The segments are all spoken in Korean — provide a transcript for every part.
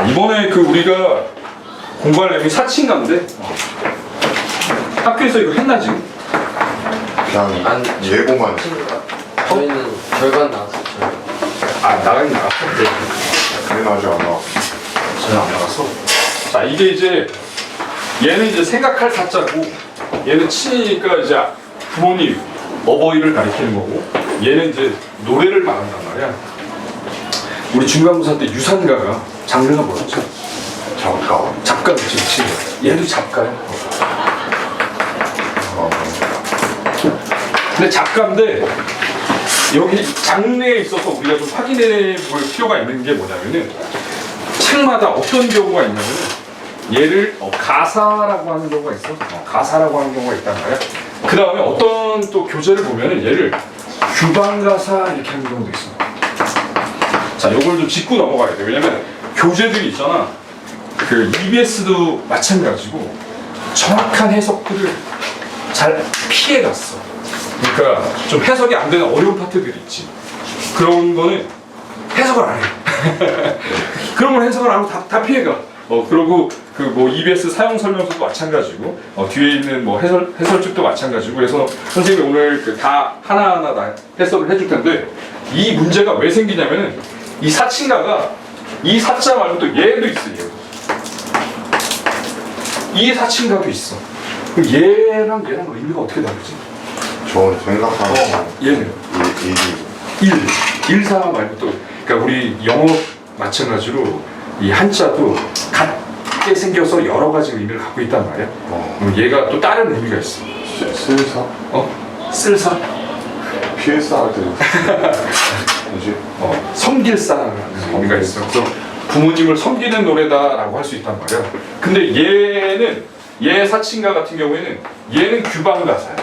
이번에 그 우리가 공부할 내용이 사칭가인데 학교에서 이거 했나 지금? 그냥 예고만. 저희는 절반 나왔어요. 절반. 나가긴 나갔어. 얘는 아직 안 나왔어. 전혀 안 나갔어. 자, 이게 이제 얘는 이제 생각할 사자고 얘는 친이니까 이제 부모님, 어버이를 가리키는 거고 얘는 이제 노래를 말한단 말이야. 우리 중간고사 때 유산가가 장르가 뭐였죠? 잠깐. 작가 그치. 얘도 작가야. 근데 작가인데 여기 장르에 있어서 우리가 좀 확인해 볼 필요가 있는 게 뭐냐면은 책마다 어떤 경우가 있냐면은 얘를 가사라고 하는 경우가 있어. 가사라고 하는 경우가 있단 말이야. 그 다음에 어떤 또 교재를 보면은 얘를 규방가사 이렇게 하는 경우도 있어. 자, 요걸 좀 짚고 넘어가야 돼. 왜냐면 교재들이 있잖아. 그 EBS도 마찬가지고 정확한 해석들을 잘 피해갔어. 그러니까 좀 해석이 안 되는 어려운 파트들이 있지. 그런 거는 해석을 안 해. 그런 걸 해석을 안 하고 다 피해가. 그리고 그 뭐 EBS 사용 설명서도 마찬가지고 뒤에 있는 뭐 해설집도 마찬가지고. 그래서 선생님이 오늘 그 다 하나하나 다 해석을 해줄 텐데 이 문제가 왜 생기냐면은 이 사칭가가 이 사자 말고 또 얘도 있어. 이 사칭가도 있어. 그럼 얘랑 의미가 어떻게 다르지? 저는 생각하는 얘는 일사 말고 또 그러니까 우리 영어 마찬가지로 이 한자도 같게 생겨서 여러 가지 의미를 갖고 있단 말이야. 얘가 또 다른 의미가 있어. 쓸사? 쓸사? 필사 할 때. 뭐지? 섬길사라는 의미가 있어. 그래서 부모님을 섬기는 노래다라고 할 수 있단 말이야. 근데 얘 사칭가 같은 경우에는 얘는 규방가사야.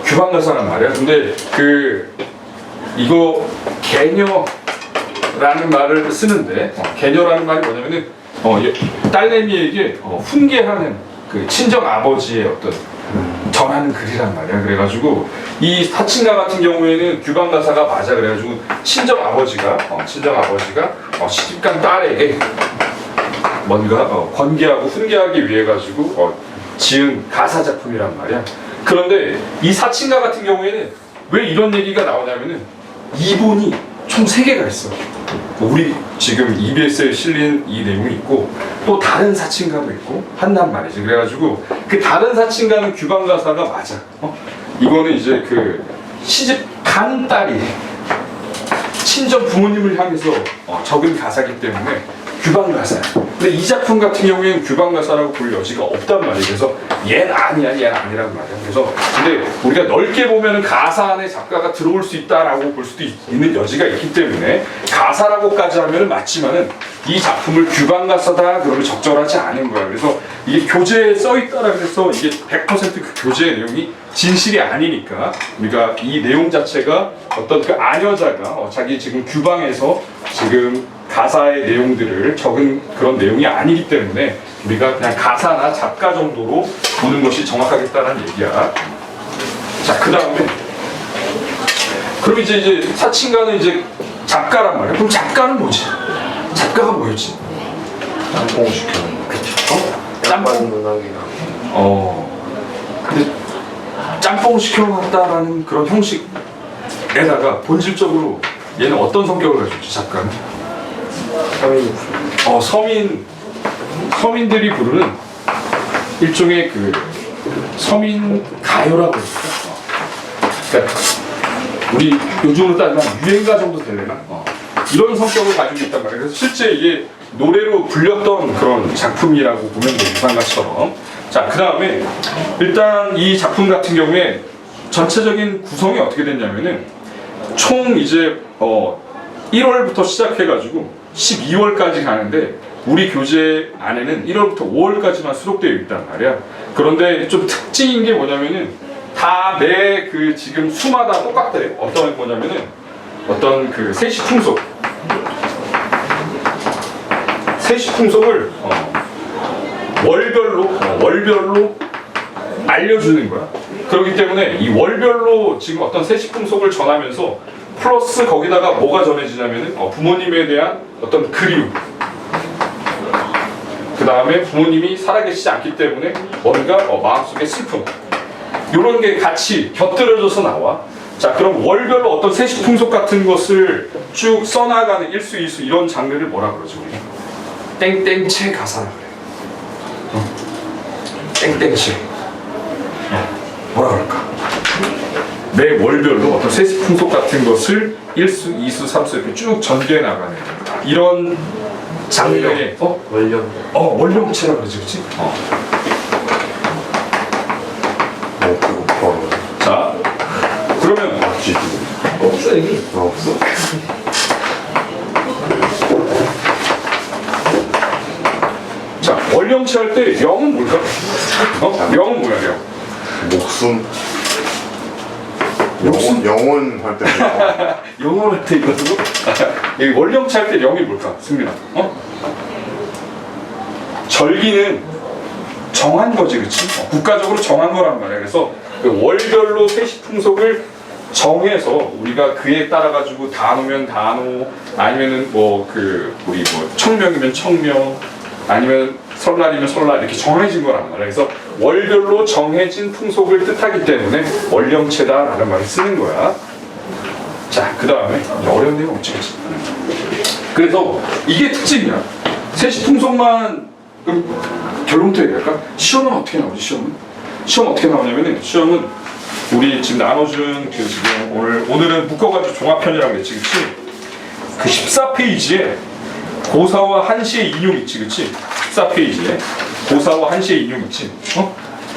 규방가사란 말이야. 근데 이거 개녀라는 말을 쓰는데 개녀라는 말이 뭐냐면은 딸내미에게 훈계하는 그 친정 아버지의 어떤 전하는 글이란 말이야. 그래가지고 이 사칭가 같은 경우에는 규방가사가 맞아. 그래가지고 친정 아버지가 시집간 딸에게 뭔가 권계하고 훈계하기 위해 가지고 지은 가사 작품이란 말이야. 그런데 이 사칭가 같은 경우에는 왜 이런 얘기가 나오냐면은 이본이 총 3개가 있어. 우리 지금 EBS에 실린 이 내용이 있고 또 다른 사칭가도 있고 한단 말이지. 그래가지고 그 다른 사칭가는 규방가사가 맞아. 이거는 이제 그 시집 간 딸이 친정 부모님을 향해서 적은 가사기 때문에 규방가사야. 근데 이 작품 같은 경우에는 규방가사라고 볼 여지가 없단 말이에요. 그래서 얘는 아니야, 얘는 아니라는 말이야. 그래서 근데 우리가 넓게 보면은 가사 안에 작가가 들어올 수 있다라고 볼 수도 있는 여지가 있기 때문에 가사라고까지 하면은 맞지만은 이 작품을 규방가사다 그러면 적절하지 않은 거야. 그래서 이게 교재에 써 있다라 그래서 이게 100% 그 교재의 내용이 진실이 아니니까 우리가 이 내용 자체가 어떤 그 아녀자가 자기 지금 규방에서 지금 가사의 내용들을 적은 그런 내용이 아니기 때문에 우리가 그냥 가사나 작가 정도로 보는 것이 정확하겠다는 얘기야. 자, 그 다음에 그럼 이제 사칭가는 이제 작가란 말이야. 그럼 작가는 뭐지? 작가가 뭐였지? 짬뽕 시켜는 거. 짬뽕 문학이랑. 근데 짬뽕 시켜놨다라는 그런 형식에다가 본질적으로 얘는 어떤 성격을 가지고 있지, 작가는? 서민들이 부르는 일종의 그 서민 가요라고 할까? 그러니까 우리 요즘으로 따지면 유행가 정도 되려나? 이런 성격을 가지고 있단 말이에요. 그래서 실제 이게 노래로 불렸던 그런 작품이라고 보면 돼요, 유산가처럼. 자, 그 다음에 일단 이 작품 같은 경우에 전체적인 구성이 어떻게 됐냐면은 총 이제 1월부터 시작해가지고 12월까지 가는데 우리 교재 안에는 1월부터 5월까지만 수록되어 있단 말이야. 그런데 좀 특징인 게 뭐냐면은 다 매 그 지금 수마다 똑같대. 어떤 뭐냐면은 어떤 그 세시풍속 세시풍속을 월별로 알려주는 거야. 그렇기 때문에 이 월별로 지금 어떤 세시풍속을 전하면서 플러스 거기다가 뭐가 전해지냐면은 부모님에 대한 어떤 그리움. 그 다음에 부모님이 살아계시지 않기 때문에 뭔가 마음속에 슬픔. 이런 게 같이 곁들여져서 나와. 자, 그럼 월별로 어떤 세시풍속 같은 것을 쭉 써나가는 일수, 이수 이런 장르를 뭐라 그러죠 우리? 땡땡채 가사라 그래. 땡땡채. 뭐라 그럴까? 매 월별로 어떤 세시풍속 같은 것을 일수, 이수, 삼수 이렇게 쭉 전개해 나가는 이런 장르의 원령. 원령체라 그러지, 그렇지? 배고파. 자, 그러면 지도. 없어 여기. 없어? 자, 원령체 할 때 영은 뭘까? 영은 뭐야, 영? 목숨. 목숨? 영혼 할 때. 영어 할 때 이거 쓰고? 이 원령체 할 때 영이 뭘까? 승민아. 절기는 정한 거지, 그치? 국가적으로 정한 거란 말이야. 그래서 그 월별로 세시풍속을 정해서 우리가 그에 따라 가지고 단오면 단오, 아니면은 우리 청명이면 청명, 아니면 설날이면 설날 이렇게 정해진 거란 말이야. 그래서 월별로 정해진 풍속을 뜻하기 때문에 월령체다라는 말을 쓰는 거야. 자, 그 다음에 어려운 내용 없지, 그치? 그래서 이게 특징이야. 세시풍속만 결론부터 얘기할까? 시험은 어떻게 나오지? 시험 어떻게 나오냐면은 시험은 우리 지금 나눠준 지금 오늘은 묶어가지고 종합편이라고 했지, 그치? 그 14페이지에 고사와 한시의 인용 있지, 그치? 14페이지에 고사와 한시의 인용 있지?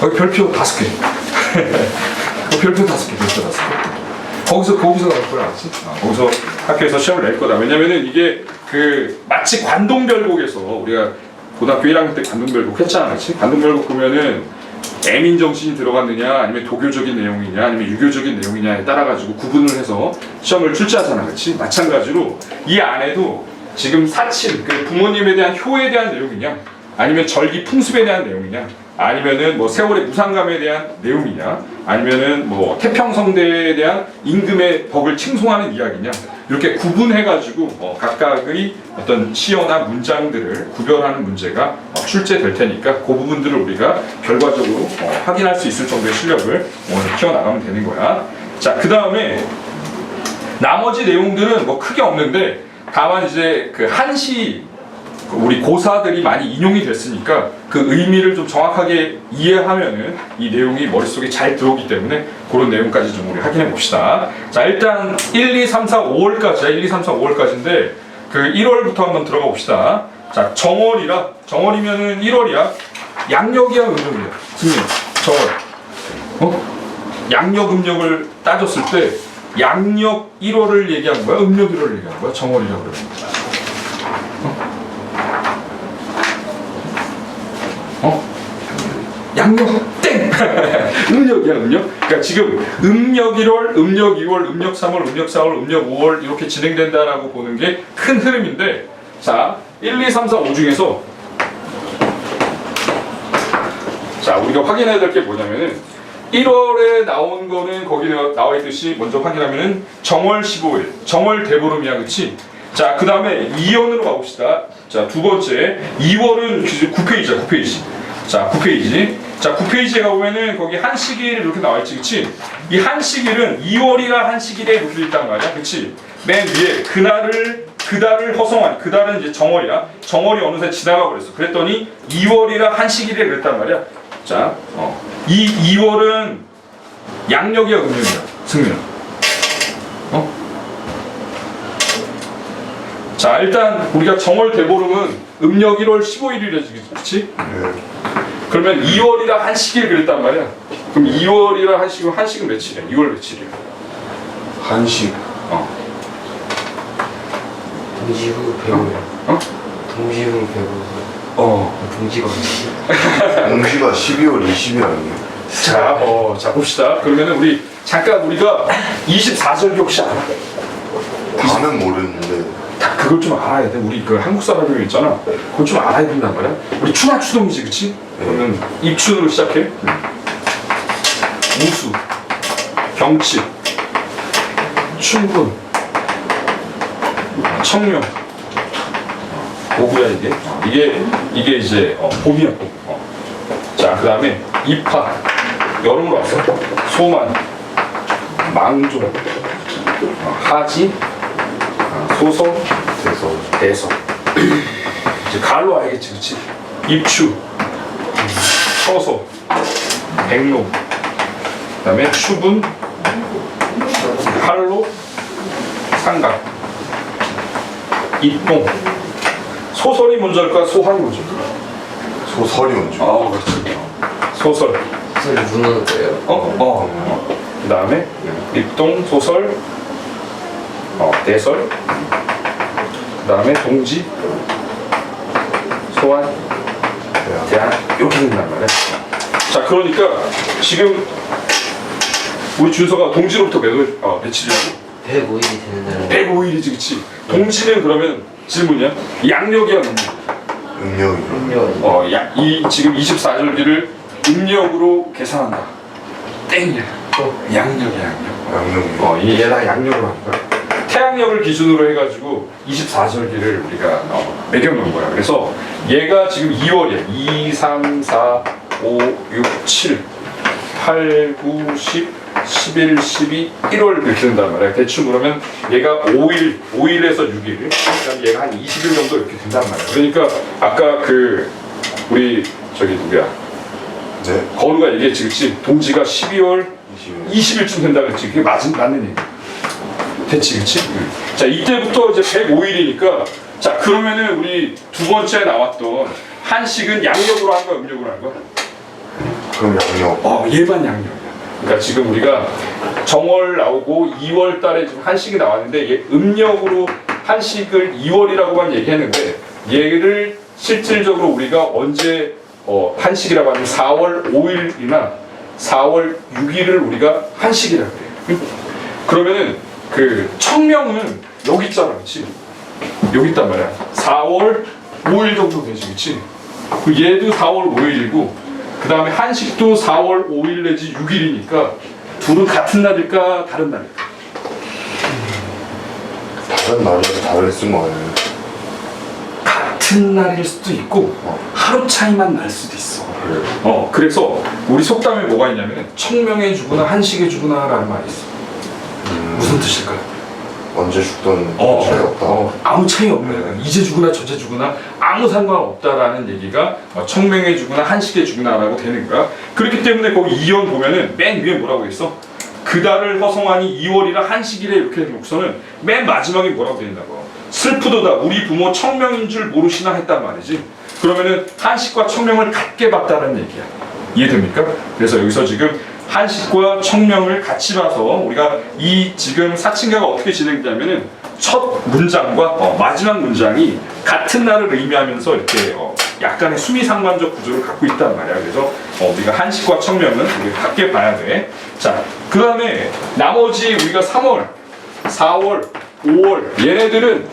거기 별표 5개. 별표 5개. 거기서 나올 거야, 알았지? 거기서 학교에서 시험을 낼 거다. 왜냐면은 이게 마치 관동별곡에서 우리가 고등학교 1학년 때 관동별곡 했잖아, 그치? 관동별곡 보면은 애민 정신이 들어갔느냐, 아니면 도교적인 내용이냐, 아니면 유교적인 내용이냐에 따라 가지고 구분을 해서 시험을 출제하잖아, 그렇지? 마찬가지로 이 안에도 지금 사친, 그 부모님에 대한 효에 대한 내용이냐, 아니면 절기 풍습에 대한 내용이냐, 아니면은 세월의 무상감에 대한 내용이냐, 아니면은 태평성대에 대한 임금의 덕을 칭송하는 이야기냐, 이렇게 구분해가지고 각각의 어떤 시어나 문장들을 구별하는 문제가 출제될 테니까 그 부분들을 우리가 결과적으로 확인할 수 있을 정도의 실력을 오늘 키워나가면 되는 거야. 자, 그 다음에 나머지 내용들은 크게 없는데 다만 이제 그 한시 우리 고사들이 많이 인용이 됐으니까 그 의미를 좀 정확하게 이해하면은 이 내용이 머릿속에 잘 들어오기 때문에 그런 내용까지 좀 우리 확인해 봅시다. 자, 일단 1, 2, 3, 4, 5월까지야. 1, 2, 3, 4, 5월까지인데 그 1월부터 한번 들어가 봅시다. 자, 정월이면은 1월이야. 양력이야, 음력이야? 승민, 정월. 양력, 음력을 따졌을 때 양력 1월을 얘기한 거야? 음력 1월을 얘기한 거야? 정월이라고 그러면. 양력 땡! 음력이야, 음력. 그러니까 지금 음력 1월, 음력 2월, 음력 3월, 음력 4월, 음력 5월 이렇게 진행된다라고 보는 게 큰 흐름인데, 자, 1, 2, 3, 4, 5 중에서 자, 우리가 확인해야 될 게 뭐냐면은 1월에 나온 거는 거기 나와 있듯이 먼저 확인하면은 정월 15일, 정월 대보름이야, 그치? 자, 그 다음에 2월으로 가봅시다. 자, 두 번째 2월은 9페이지야, 9페이지. 자, 9페이지. 자, 9페이지에 가보면은 거기 한식일 이렇게 나와있지, 그치? 이 한식일은 2월이라 한식일에 이렇게 있단 말이야, 그치? 맨 위에 그달을 허송하니, 그달은 이제 정월이야. 정월이 어느새 지나가 버렸어. 그랬더니 2월이라 한식일에 그랬단 말이야. 자, 이 2월은 양력이야, 음력이야, 승민아? 자, 일단 우리가 정월 대보름은 음력 1월 15일이래, 그치? 네. 그러면 2월이라 한식일 그랬단 말이야. 그럼 2월이라 한식은 며칠이야? 2월 며칠이야? 한식. 동지후 배우. 동지후 배우. 동지가 뭐지? 동시가 12월 20일 아니에요? 자, 봅시다. 그러면은 우리 잠깐 우리가 24절기 혹시 알아? 다는 모르는데. 그걸 좀 알아야 돼. 우리 그 한국 사람이 있잖아. 그걸 좀 알아야 된단 말이야. 우리 추나 추동이지, 그치? 그러면 입춘으로 시작해. 무수, 경칩, 춘분, 청명. 오구야 이게 이제 봄이야 봄. 자 그다음에 입하. 여름으로 왔어. 소만. 망종. 하지. 소설. 대서. 이제 가을로 알겠지, 그렇지? 입추. 처소. 백록. 그다음에 추분. 활로. 상각. 입봉. 소설이 먼저일까? 소환이 먼저일까? 소설이 먼저. 아, 그렇지. 소설. 소리 문어는 거예요? 그 다음에 입동, 소설, 대설. 그 다음에 동지, 소환, 대안. 이렇게 된단 말이야. 자, 그러니까 지금 우리 준서가 동지로부터 며칠이라고? 105일이 되는 날은 105일이지, 그치? 동지는 그러면 질문이야? 양력이야, 음력? 음력이. 음력이 이 지금 24절기를 음력으로 계산한다. 땡이야. 양력이야, 양력. 양력이. 얘다 양력으로 하는 거야. 태양력을 기준으로 해가지고 24절기를 우리가 매겨놓은 거야. 그래서 얘가 지금 2월이야. 2, 3, 4, 5, 6, 7, 8, 9, 10, 11, 12, 1월 이렇게 된단 말이야. 대충 그러면 얘가 5일에서 6일, 그다음 얘가 한 20일 정도 이렇게 된단 말이야. 그러니까 아까 우리 누구야? 네. 건우가 얘기했지, 그치? 동지가 12월 20일쯤 된다 그랬지. 그게 맞는 얘기. 됐지, 그치? 자, 이때부터 이제 105일이니까, 자, 그러면은 우리 두 번째 나왔던 한식은 양력으로 한 거야, 음력으로 한 거야? 그럼 양력. 얘만 양력이야. 그러니까 지금 우리가 정월 나오고 2월 달에 지금 한식이 나왔는데, 얘 음력으로 한식을 2월이라고만 얘기했는데, 얘를 실질적으로 우리가 언제 한식이라고 하면 4월 5일이나 4월 6일을 우리가 한식이라고 해요. 그러면은 그 청명은 여기 있잖아, 그렇지? 여기 있단 말이야. 4월 5일 정도 되지, 그렇지? 얘도 4월 5일이고, 그 다음에 한식도 4월 5일 내지 6일이니까 둘은 같은 날일까 다른 날일까? 다른 날에서 다르게 쓴 거 아니에요? 같은 날일 수도 있고 하루 차이만 날 수도 있어. 그래요? 그래서 우리 속담에 뭐가 있냐면 청명해 주구나 한식해 주구나라는 말이 있어. 무슨 뜻일까요? 언제 죽던 차이 없다. 아무 차이 없네. 이제 주구나 저제 주구나 아무 상관없다라는 얘기가 청명해 주구나 한식해 주구나라고 되는 거야. 그렇기 때문에 거기 이연 보면은 맨 위에 뭐라고 했어? 그달을 허송하니 2월이라 한식이래 이렇게 놓고서는 맨 마지막에 뭐라고 되어 있나고? 슬프도다 우리 부모 청명인 줄 모르시나 했단 말이지. 그러면은 한식과 청명을 같게 봤다는 얘기야. 이해됩니까? 그래서 여기서 지금 한식과 청명을 같이 봐서 우리가 이 지금 사칭가가 어떻게 진행되냐면은 첫 문장과 마지막 문장이 같은 날을 의미하면서 이렇게 약간의 수미상관적 구조를 갖고 있단 말이야. 그래서 우리가 한식과 청명은 우리가 같게 봐야 돼. 자, 그 다음에 나머지 우리가 3월, 4월, 5월 얘네들은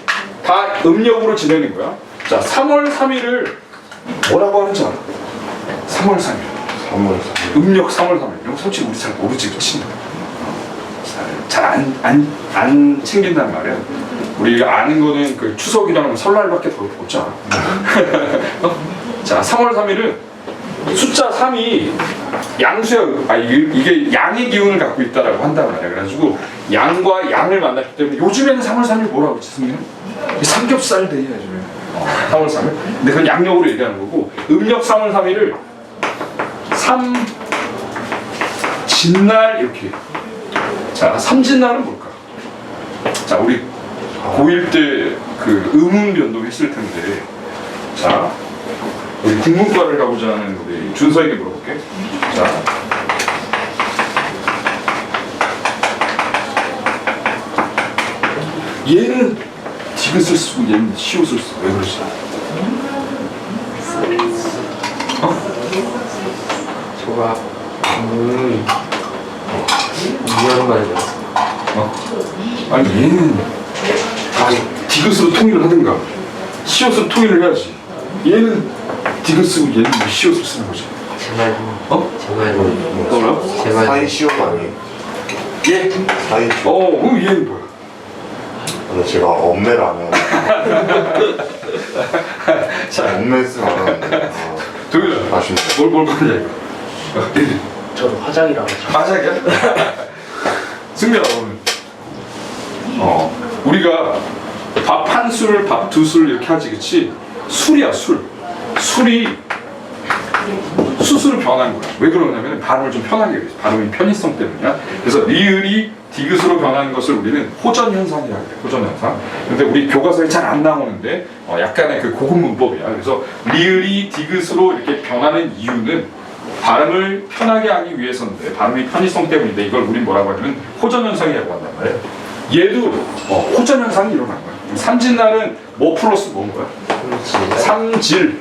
다 음력으로 지내는 거야. 자, 3월 3일을 뭐라고 하는지 알아? 3월 3일. 3월 3일. 음력 3월 3일. 이거 솔직히 우리 잘 모르지, 그치? 잘 안 챙긴단 말이야. 우리가 아는 거는 그 추석이랑 설날밖에 더 없지 않아. 자, 3월 3일은 숫자 3이 양수야. 이게 양의 기운을 갖고 있다라고 한단 말이야. 그래가지고 양과 양을 만났기 때문에 요즘에는 3월 3일 뭐라고 했지, 승민은? 삼겹살 데이야, 요즘에. 3월 3일. 근데 그건 양력으로 얘기하는 거고, 음력 3월 3일을 진날 이렇게. 자, 삼진날은 뭘까? 자, 우리 고1 때 그 음운 변동 했을 텐데, 자, 우리 국문과를 가고자 하는 우리 준서에게 물어볼게. 자, 얘는 디귿을 쓰고 얘는 시옷을 쓰고 왜 그러지? 조각 이런 말이죠. 아니 얘는 디귿으로 통일을 하든가 시옷으로 통일을 해야지. 얘는 디귿 쓰고 얘는 시옷을 쓰는 거지. 제발 어? 제발 뭐라? 제발 사이시옷 아니에요? 얘? 사이시옷. 그럼 얘는 뭐야? 근데 제가 엄매를 안 해요. 자, 엄매 쓰면 안 하는데. 도윤아, 아쉽네. 뭘 보냐? 저도 화장이라고 하죠. 화작이야? 승민아, 오늘 우리가 밥 한 술, 밥 두 술 이렇게 하지, 그치? 술이야, 술. 술이 수수로 변한 거야. 왜 그러냐면 발음을 좀 편하게 해서 발음의 편의성 때문이야. 그래서 리을이 디귿으로 변하는 것을 우리는 호전 현상이라고 해요. 호전 현상. 근데 우리 교과서에 잘 안 나오는데 약간의 그 고급 문법이야. 그래서 리을이 디귿으로 이렇게 변하는 이유는 발음을 편하게 하기 위해서인데, 발음의 편의성 때문인데, 이걸 우린 뭐라고 하냐면 호전 현상이라고 한단 말이에요. 얘도 호전 현상이 일어난 거야. 삼진날은 뭐 플러스 뭔 거야? 삼질.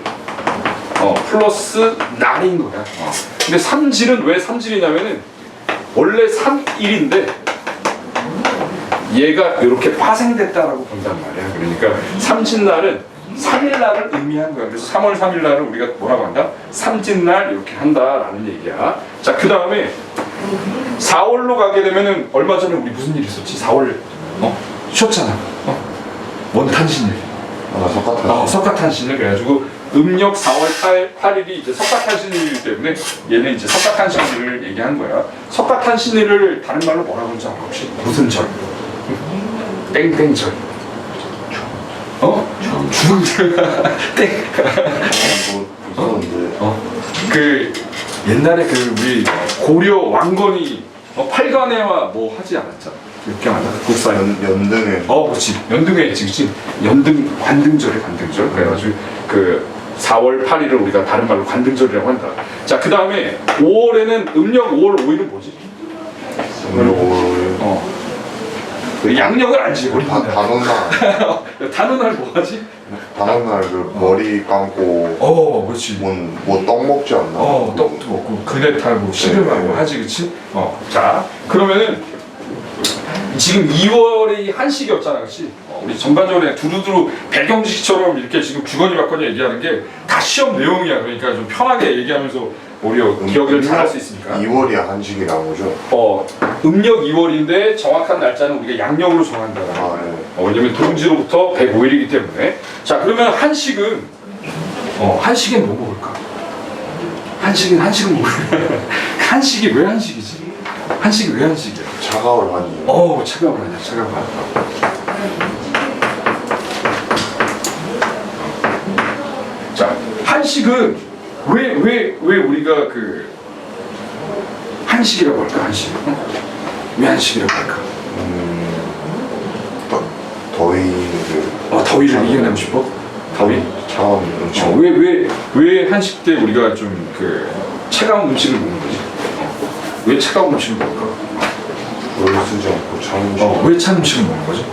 플러스 날인 거야. 근데 삼질은 왜 삼질이냐면은 원래 3일인데 얘가 이렇게 파생됐다라고 본단 말이야. 그러니까 삼진날은 3일날을 의미한 거야. 그래서 3월 3일날을 우리가 뭐라고 한다? 삼진날 이렇게 한다라는 얘기야. 자, 그 다음에 4월로 가게 되면은 얼마 전에 우리 무슨 일 있었지? 4월 쉬었잖아. 원탄신일. 석가탄신일. 그래가지고 음력 4월 8일이 이제 석가탄신일이기 때문에 얘는 이제 석가탄신일을 얘기한 거야. 석가탄신일을 다른 말로 뭐라고 하는지 알아 혹시? 무슨 절? 땡땡절. 주문절. 땡. 뭐 무서운데. 그 옛날에 그 우리 고려 왕건이 팔관회와 뭐 하지 않았잖아. 기억 안 나? 국사 연등에. 그렇지. 연등회 했지, 그렇지. 연등 관등절에 관등절. 그래가지고 그 4월 8일을 우리가 다른 말로 관등절이라고 한다. 자, 그 다음에 5월에는 음력 5월 5일은 뭐지? 그 양력을 알지, 우리. 단오날. 단오날 뭐 하지? 단오날 그 머리 감고. 그렇지. 뭐 떡 먹지 않나? 떡도 먹고 그네 타고 씨름하고 네. 하지, 그렇지? 자, 그러면은 지금 2월이 한식이었잖아, 그렇지? 우리 전반적으로 두루두루 배경지식처럼 이렇게 지금 주거니 받거니 얘기하는 게 다 시험 내용이야. 그러니까 좀 편하게 얘기하면서 오히려 기억을 잘할 수 있으니까. 2월이 한식이 나오죠? 음력 2월인데 정확한 날짜는 우리가 양력으로 정한다. 네. 왜냐면 동지로부터 105일이기 때문에. 자, 그러면 한식은 한식은 뭐 먹을까? 한식은 뭐 한식이 왜 한식이지? 한식이 왜 한식이야? 차가울 한이. 차가운 아니야, 차가운 아니야. 자, 한식은 왜 우리가 그 한식이라고 할까? 한식. 왜 한식이라고 할까? 더위를. 더위를 이겨내고 싶어? 더위? 차가운 음식. 왜 한식 때 우리가 좀 그 차가운 음식을 먹는 거지? 왜 차가운 음식을 먹을까? 물을 쓰지 않고 찬 음식. 왜 찬 음식을 먹는 거지?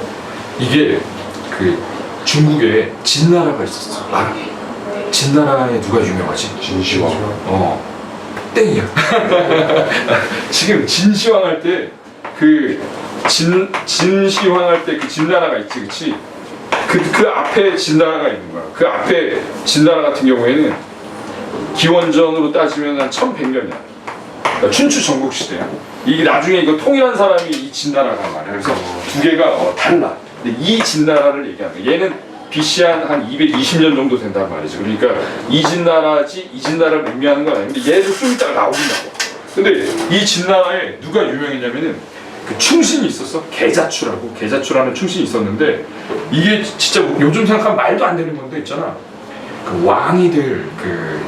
이게 그 중국에 진나라가 있었어. 알아? 진나라에 누가 유명하지? 진시황. 땡이야. 지금 진시황 할 때 그 진시황 할 때 그 진나라가 있지, 그치? 그 앞에 진나라가 있는 거야. 그 앞에 진나라 같은 경우에는 기원전으로 따지면 한 1100년이야. 그러니까 춘추 전국 시대야. 이 나중에 이거 통일한 사람이 이 진나라란 말이야. 그래서 두 개가 달라. 근데 이 진나라를 얘기하는 거야. 얘는 BC 한 220년 정도 된단 말이지. 그러니까 이 진나라를 의미하는 건 아닌데 얘도 좀 이따가 나오긴 나와. 근데 이 진나라에 누가 유명했냐면은 그 충신이 있었어. 계자추라는 충신이 있었는데 이게 진짜 요즘 생각하면 말도 안 되는 건데 있잖아. 그 왕이 될 그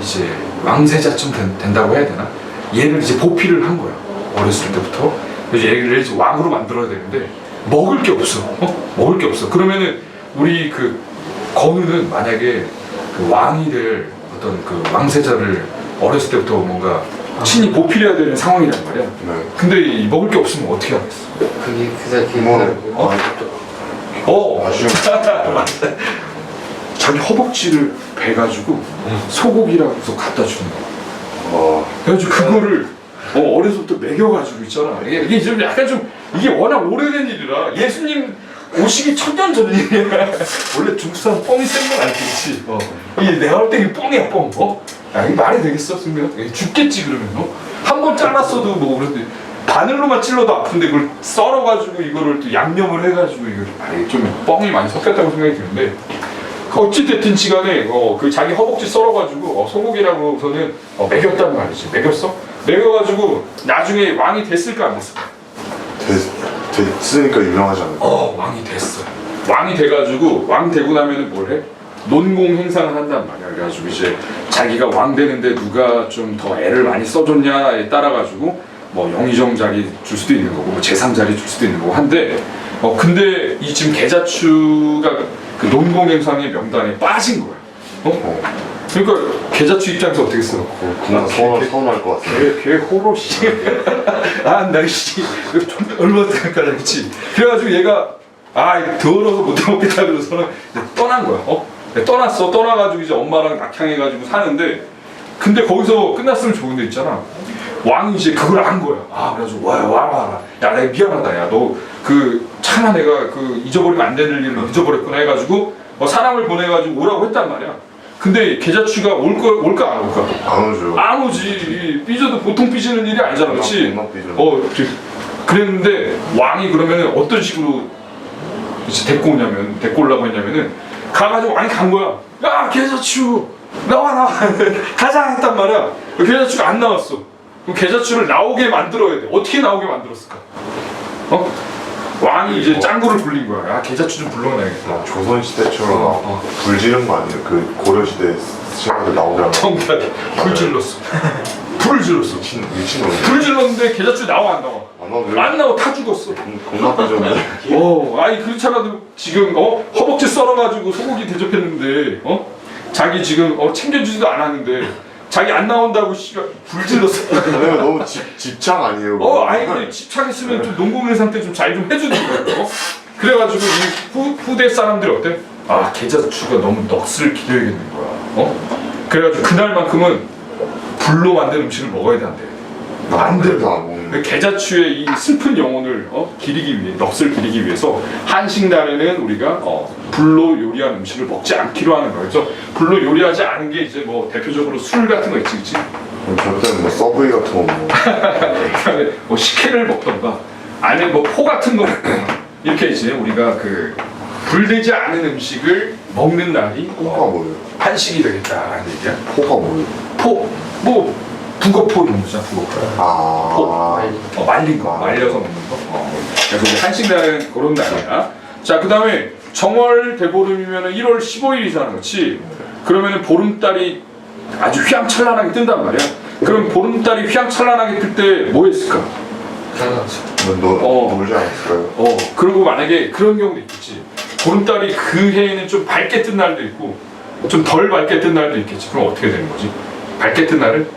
이제 왕세자쯤 된다고 해야 되나? 얘를 이제 보필을 한 거야. 어렸을 때부터. 그래서 얘를 이제 왕으로 만들어야 되는데 먹을 게 없어. 먹을 게 없어. 그러면은 우리 그 건우는 만약에 그 왕이 될 어떤 그 왕세자를 어렸을 때부터 뭔가 친히 보필해야 되는 상황이란 말이야. 네. 근데 이 먹을 게 없으면 어떻게 하겠어? 그게 그새 아쉬운. 자기 허벅지를 베가지고 소고기라고 해서 갖다 주는 거야. 그래가지고 그거를 어려서부터 먹여가지고 있잖아. 이게 좀 약간 좀 이게 워낙 오래된 일이라 예수님 오시기 1000년 전 일이야. 원래 중국 사람 뻥이 센 건 알겠지. 이 내가 볼 때 이게 뻥이야, 뻥. 야, 이게 말이 되겠어, 승민아? 죽겠지 그러면. 한 번 잘랐어도 뭐 그런데 바늘로만 찔러도 아픈데 그걸 썰어가지고 이거를 또 양념을 해가지고 이거 좀 뻥이 많이 섞였다고 생각이 드는데 어찌됐든 시간에 그 자기 허벅지 썰어가지고 소고기라고서는 먹였단 말이지. 먹였어? 먹여가지고 나중에 왕이 됐을까 안 됐을까? 됐으니까 유명하지 않을까? 왕이 됐어. 왕이 돼가지고 왕 되고 나면은 뭘 해? 논공 행상을 한단 말이야. 그래가지고 이제 자기가 왕 되는데 누가 좀 더 애를 많이 써줬냐에 따라가지고 뭐 영의정 자리 줄 수도 있는 거고 뭐 재상 자리 줄 수도 있는 거고 한데 근데 이 지금 계자추가 그 논공 행상의 명단에 빠진 거야. 그러니까 계자추 입장에서 어떻게 써? 그만 서운할 것 같아. 걔 호로 씨. 나 씨. 얼마나 생각하냐 그치? 그래가지고 얘가 더러워서 못 먹겠다 그래서는 떠난 거야. 떠났어. 떠나가지고 이제 엄마랑 낙향해가지고 사는데 근데 거기서 끝났으면 좋은데 있잖아. 왕이 이제 그걸 안 거야. 그래가지고 와라. 야, 내가 미안하다. 야, 너 차마 내가 잊어버리면 안 되는 일을 잊어버렸구나 해가지고 사람을 보내가지고 오라고 했단 말이야. 근데 계자추가 올까 안 올까? 안 오죠. 안 오지. 삐져도 보통 삐지는 일이 아니잖아, 그렇지? 그랬는데 왕이 그러면은 어떤 식으로 이제 데리고 오려고 했냐면은 가가지고 왕이 간 거야. 야, 계자추 나와 가자 했단 말이야. 계자추가 안 나왔어. 그럼 계자추를 나오게 만들어야 돼. 어떻게 나오게 만들었을까? 왕이 이제 짱구를 불린 거야. 야, 계자추 좀 불러놔야겠다. 조선시대처럼 불 지른 거 아니에요? 그 고려시대 시간에 나오게 하면 정답. 불 질렀어. 불을 질렀어. 미친놈. 불 질렀는데 계자추 나와 안 나와? 안 나와. 다 죽었어. 겁나 삐졌네. 아니 그렇잖아도 지금 허벅지 썰어가지고 소고기 대접했는데 자기 지금 챙겨주지도 않았는데 자기 안 나온다고 씨발 불 질렀어. 내가 너무 집착 아니에요? 아니 근데 집착했으면 좀 농공의상 때 좀 잘 좀 해주는 거야. 그래가지고 이 후대 사람들이 어때? 계자추가 너무 넋을 기려야겠는 거야. 그래가지고 그날만큼은 불로 만든 음식을 먹어야 된대. 안 돼. 계자추의 이 슬픈 영혼을 기리기 위해 넋을 기리기 위해서 한식 날에는 우리가 불로 요리한 음식을 먹지 않기로 하는 거예요. 그래서 불로 요리하지 않은 게 이제 뭐 대표적으로 술 같은 거 있지. 저때는 뭐 서브웨이 같은 거 그다음에 뭐 식혜를 먹던가 아니면 뭐 포 같은 거 먹던가 이렇게 이제 우리가 불되지 않은 음식을 먹는 날이 포가 뭐예요? 한식이 되겠다라는 얘기야. 포가 뭐예요? 뭐 북어포 이런 거잖아. 북어포. 말린 거, 말려서 먹는 거. 그래서 우리 한식 날은 그런 날이야. 자, 그 다음에 정월 대보름이면 1월 15일이잖아, 그렇지? 그러면은 보름달이 아주 휘황찬란하게 뜬단 말이야. 그럼 보름달이 휘황찬란하게 뜰 때 뭐 했을까? 놀지 않았을까요? 그리고 만약에 그런 경우도 있겠지. 보름달이 그 해에는 좀 밝게 뜬 날도 있고 좀 덜 밝게 뜬 날도 있겠지. 그럼 어떻게 되는 거지? 밝게 뜬 날은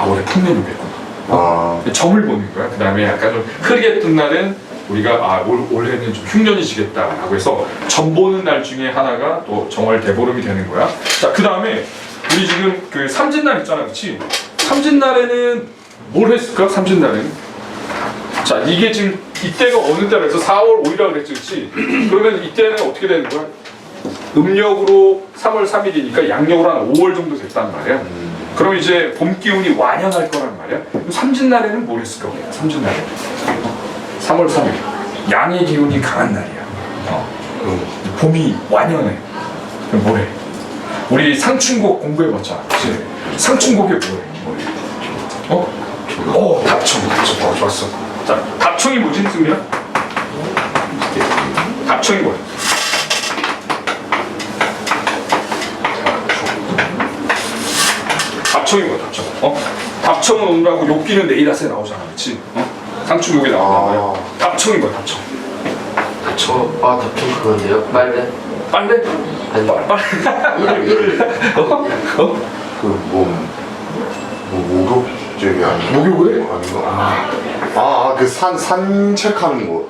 올해 풍년이 됐구나. 점을 보는 거야. 그 다음에 약간 좀 흐리게 뜬 날은 우리가 올해는 좀 흉년이 지겠다라고 해서 점 보는 날 중에 하나가 또 정월 대보름이 되는 거야. 자, 그 다음에 우리 지금 그 삼진날 있잖아, 그렇지? 삼진날에는 뭘 했을까? 삼진날에는 자, 이게 지금 이때가 어느 때라 해서 4월 5일이라고 그랬지, 그렇지? 그러면 이때는 어떻게 되는 거야? 음력으로 3월 3일이니까 양력으로 한 5월 정도 됐단 말이야. 그럼 이제 봄 기운이 완연할 거란 말이야. 삼진날에는 뭘 했을까? 삼진날에 3월 3일 양의 기운이 강한 날이야. 봄이 완연해. 그럼 뭐해? 우리 상춘곡 공부해봤잖아. 그치? 상춘곡에 뭐해? 답청. 좋았어. 자, 답청이 뭐지, 승민아? 답청이 뭐야? 답청이 뭐야, 답청? 답청은 오늘하고 욕기는 내일 하세 나오잖아, 그렇지? 상춘곡에 나오잖아. 답청이 뭐야, 답청? 답청 그건데요? 빨래? 빨래? 아니 빨래? 일 목욕제비 아니에요? 목욕을 해? 아닌가? 그 산책하는 거.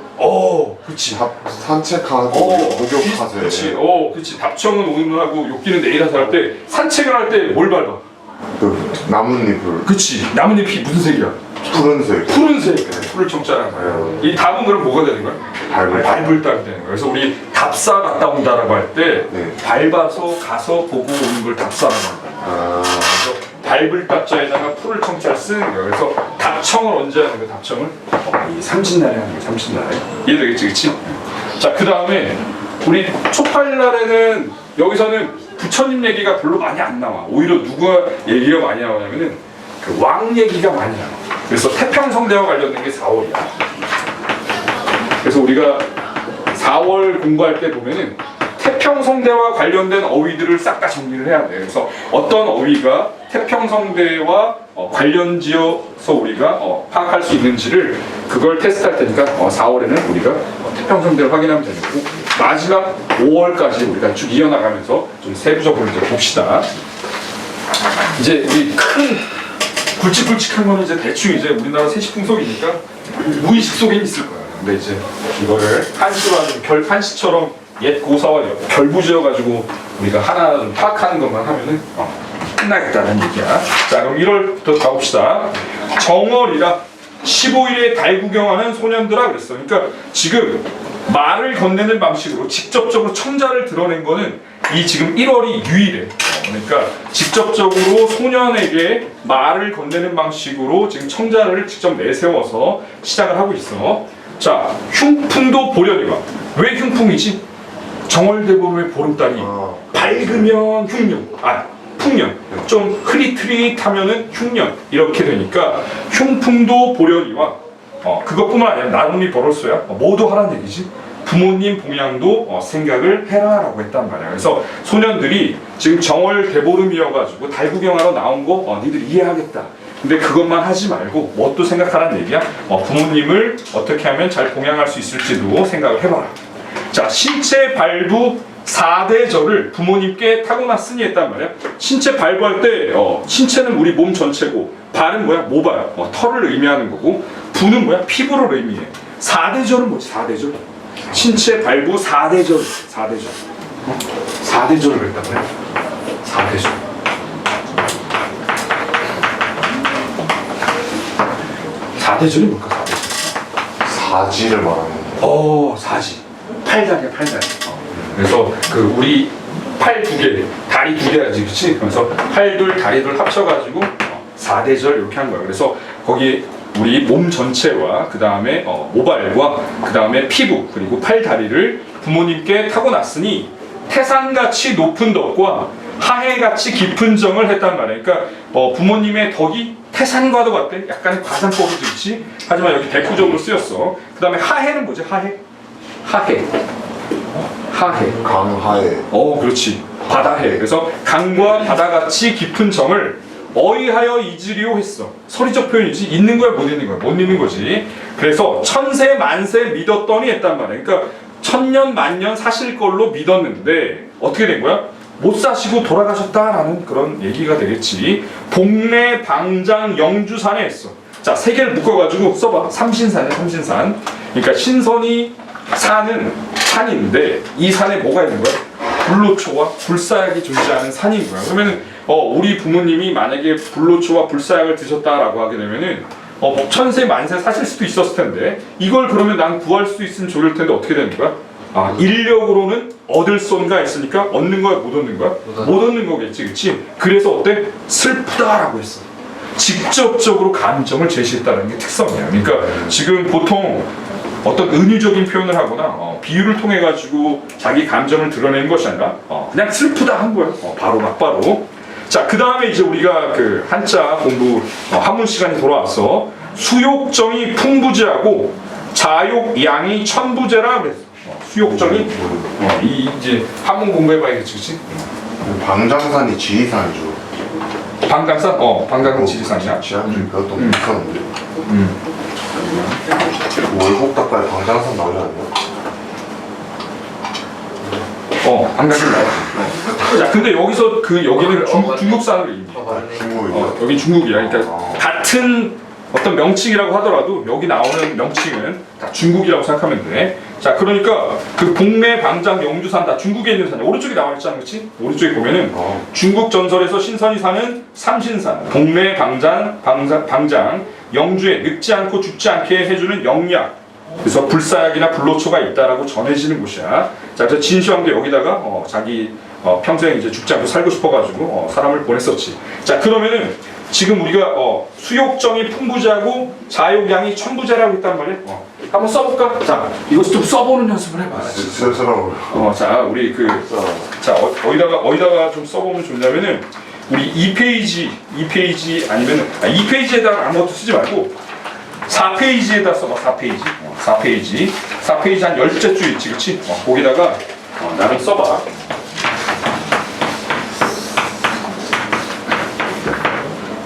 그치. 산책하고 목욕하세요. 그치. 그치. 답청은 오늘하고 욕기는 내일 하세 할 때 산책을 할 때 뭘 밟아? 나뭇잎을. 그치. 나뭇잎이 무슨 색이야? 푸른색. 푸른색. 풀을 청자라는 거야. 이 답은 그럼 뭐가 되는 거야? 밟을 딸이 되는 거야. 그래서 우리 답사 갔다 온다라고 할 때 밟아서 가서 보고 오는 걸 답사라고 한다. 그래서 밟을 답자에다가 풀을 청자를 쓰는 거예요. 그래서 답청을 언제 하는 거예요? 답청을 이 삼신날에 하는 거예요. 삼신날에. 이해되겠지, 그렇지? 자, 그 다음에 우리 초팔날에는 여기서는 부처님 얘기가 별로 많이 안 나와. 오히려 누가 얘기가 많이 나오냐면은 그 왕 얘기가 많이 나와. 그래서 태평성대와 관련된 게 4월이야. 그래서 우리가 4월 공부할 때 보면은 태평성대와 관련된 어휘들을 싹 다 정리를 해야 돼. 그래서 어떤 어휘가 태평성대와 관련지어서 우리가 파악할 수 있는지를 그걸 테스트할 테니까 4월에는 우리가 태평성대를 확인하면 되는 거고 마지막 5월까지 우리가 쭉 이어나가면서 좀 세부적으로 이제 봅시다. 이제 이 큰 굵직굵직한 거는 이제 대충 이제 우리나라 세시풍 속이니까 무의식 속에 있을 거야. 근데 이제 이거를 한시로 하는 한시처럼 옛 고사와 결부지어가지고 우리가 하나 좀 파악하는 것만 하면은 끝나겠다는 얘기야. 자, 그럼 1월부터 가봅시다. 정월이라 15일에 달 구경하는 소년들아 그랬어. 그러니까 지금 말을 건네는 방식으로 직접적으로 청자를 드러낸 거는 이 지금 1월이 유일해. 그러니까 직접적으로 소년에게 말을 건네는 방식으로 지금 청자를 직접 내세워서 시작을 하고 있어. 자, 흉풍도 보려니와. 왜 흉풍이지? 정월대보름의 보름달이 밝으면 흉년, 풍년, 좀 흐릿흐릿하면은 흉년 이렇게 되니까 흉풍도 보려니와 그것뿐만 아니라 나눔이 벌었어야 모두 하라는 얘기지. 부모님 봉양도 생각을 해라라고 했단 말이야. 그래서 소년들이 지금 정월 대보름이어가지고 달 구경하러 나온 거 니들 이해하겠다. 근데 그것만 하지 말고 뭣도 생각하라는 얘기야. 부모님을 어떻게 하면 잘 봉양할 수 있을지도 생각을 해봐라. 자, 신체 발부 4대절을 부모님께 타고났으니 했단 말이야. 신체 발부할 때 신체는 우리 몸 전체고 발은 뭐야? 모발, 털을 의미하는 거고 부는 뭐야? 피부를 의미해. 4대절은 뭐지? 4대절? 신체 발부 4대절. 4대절을 했단 말이야. 4대절. 4대절이 뭘까? 4대절. 사지를 말하는 사지. 팔다리야, 팔다리. 그래서 그 우리 팔 두 개, 다리 두 개야지, 그렇지? 그래서 팔둘, 다리둘 합쳐가지고 4대절 이렇게 한 거야. 그래서 거기 우리 몸 전체와 그 다음에 모발과 그 다음에 피부 그리고 팔 다리를 부모님께 타고났으니 태산같이 높은 덕과 하해같이 깊은 정을 했단 말이야. 그러니까 부모님의 덕이 태산과도 같대. 약간의 과장법도 있지. 하지만 여기 대표적으로 쓰였어. 그 다음에 하해는 뭐지? 하해. 강하에 그렇지. 바다해. 그래서 강과 바다같이 깊은 정을 어이하여 잊으리오 했어. 서리적 표현이지. 있는 거야, 못 있는 거야? 못 있는 거지. 그래서 천세 만세 믿었더니 했단 말이야. 그러니까 천년 만년 사실 걸로 믿었는데 어떻게 된 거야? 못 사시고 돌아가셨다라는 그런 얘기가 되겠지. 복내 방장 영주산에 했어. 자, 세 개를 묶어가지고 써봐. 삼신산이야, 삼신산. 그러니까 신선이 산은 산인데 이 산에 뭐가 있는 거야? 불로초와 불사약이 존재하는 산인 거야. 그러면은 우리 부모님이 만약에 불로초와 불사약을 드셨다라고 하게 되면은 천세 만세 사실 수도 있었을 텐데 이걸 그러면 난 구할 수 있으면 좋을 텐데 어떻게 되는 거야? 인력으로는 얻을 손가 있으니까 얻는 거야, 못 얻는 거야? 못 얻는 거겠지, 그렇지? 그래서 어때? 슬프다라고 했어. 직접적으로 감정을 제시했다는 게 특성이야. 그러니까 지금 보통 어떤 은유적인 표현을 하거나 비유를 통해 가지고 자기 감정을 드러내는 것이 아니라 그냥 슬프다 한 거야. 바로 막바로. 자, 그 다음에 이제 우리가 그 한자 공부 한문 시간이 돌아왔어. 수욕정이 풍부제하고 자욕양이 천부제라 그랬어. 수욕정이 이 이제 한문 공부해봐야겠지, 그렇지? 방장산이 지리산이죠. 방강산? 방강산 지리산이야. 지난주에 배웠던 거 있었는데 월곡 닭발 방장산 나오지 않냐? 방강산 나와. 자, 근데 여기서 여기는 중국산으로 얘기해. 중국이요? 여기 중국이야. 그러니까 같은 어떤 명칭이라고 하더라도 여기 나오는 명칭은 다 중국이라고 생각하면 돼. 자, 그러니까 그 복내 방장 영주산 다 중국에 있는 산이야. 오른쪽에 나와 있잖아, 그렇지? 오른쪽에 보면은 중국 전설에서 신선이 사는 삼신산, 복내 방장 영주에 늙지 않고 죽지 않게 해주는 영약, 그래서 불사약이나 불로초가 있다라고 전해지는 곳이야. 자, 그래서 진시황도 여기다가 자기 평소에 이제 죽지 않고 살고 싶어가지고 사람을 보냈었지. 자, 그러면은 지금 우리가 수욕정이 풍부자고 자욕양이 천부자라고 했단 말이야. 한번 써볼까? 자, 이거 좀 써보는 연습을 해봐. 쓸쓸하고. 자, 우리 자, 어디다가 좀 써보면 좋냐면은 우리 2페이지 아니면은 2페이지에다가 아무것도 쓰지 말고 4페이지에다 써봐. 4페이지 4페이지 한 10줄 있지, 그치? 거기다가 나를 써봐.